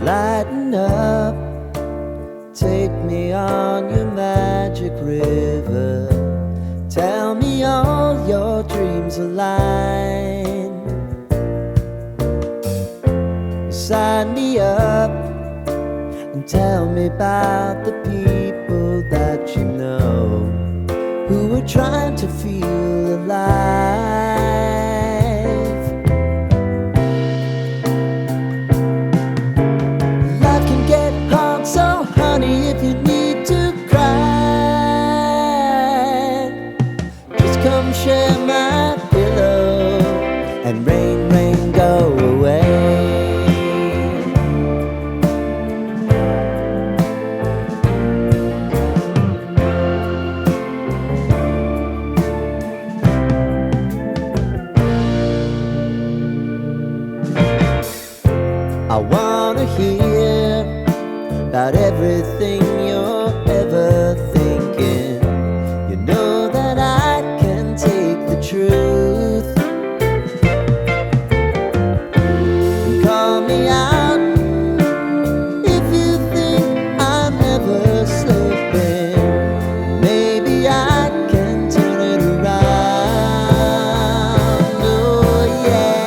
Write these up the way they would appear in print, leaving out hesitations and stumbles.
Lighten up, take me on your magic river. Tell me all your dreams align. Sign me up and tell me about the people that you know who are trying to feel alive. Life can get hard, so honey, if you need to cry, just come share my pillow and rain, rain, go away. I wanna hear about everything you're ever thinking. You know that I can take the truth. Call me out if you think I'm ever slipping. Maybe I can turn it around. Oh yeah.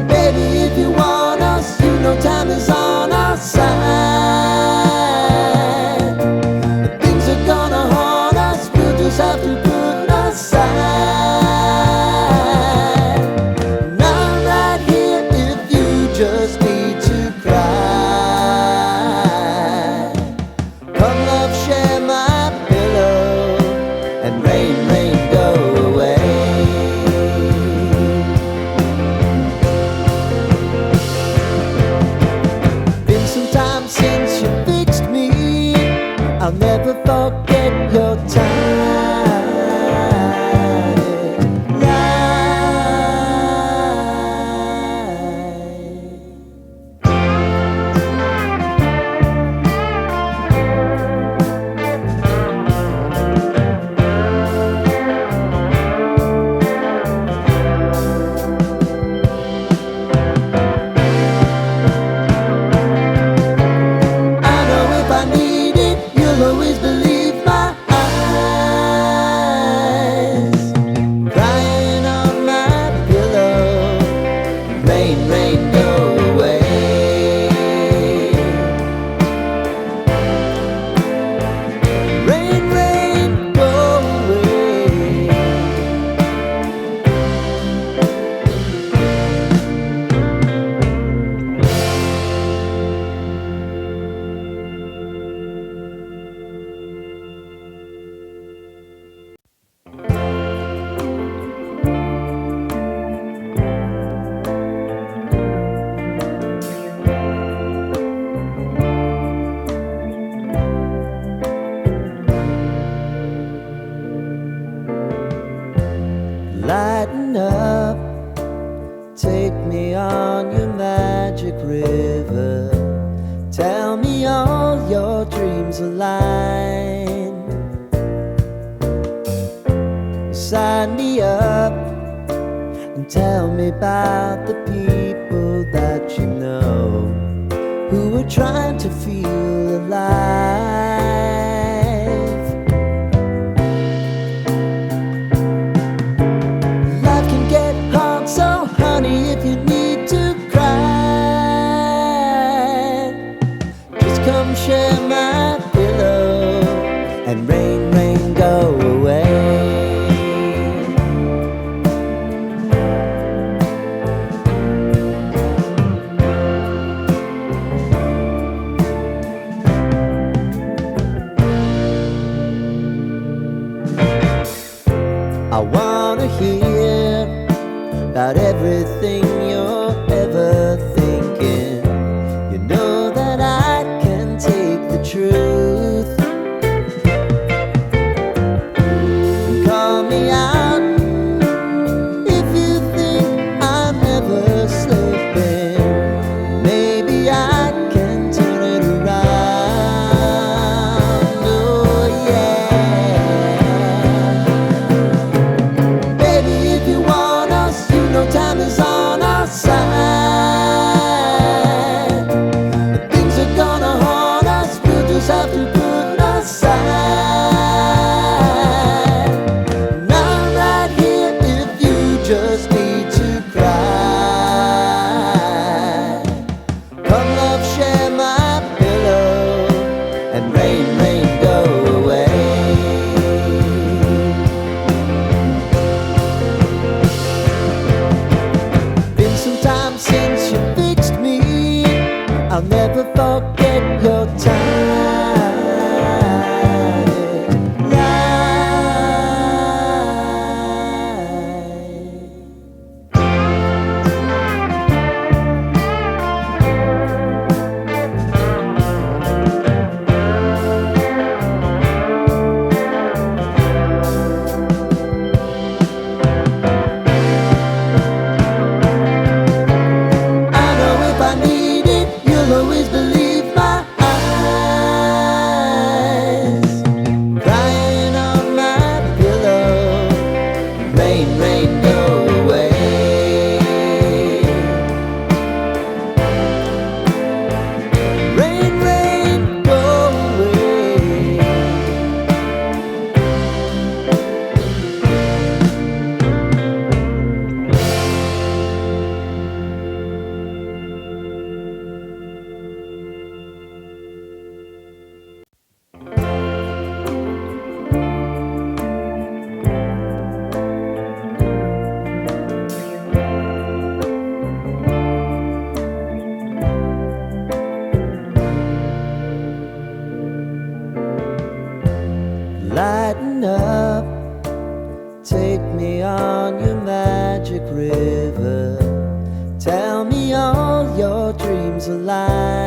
Baby, if you want us, you know time is on our side. If things are gonna haunt us, we'll just have to put aside. And I'm right here if you just need to cry. Come love, share my pillow and rain, rain, go away. Been some time since you fixed me. I'll never forget your time. I know if I need it, you'll always believe my eyes. Crying on my pillow, rain, rain, go away. Rain, rain, go away. Lighten up, take me on your magic river. Tell me all your dreams align. Sign me up and tell me about the people that you know who are trying to feel alive. Life can get hard, so honey, if you need to cry, just come share my pillow and rain, rain, go away. I wanna hear about everything you're ever thinking. You know that I can take the truth. Call me out if you think I'm ever slipping. Maybe I can turn it around. Oh yeah. Baby, if you want us, you know time is on our side. forget your time. Lighten up, take me on your magic river. Tell me all your dreams align.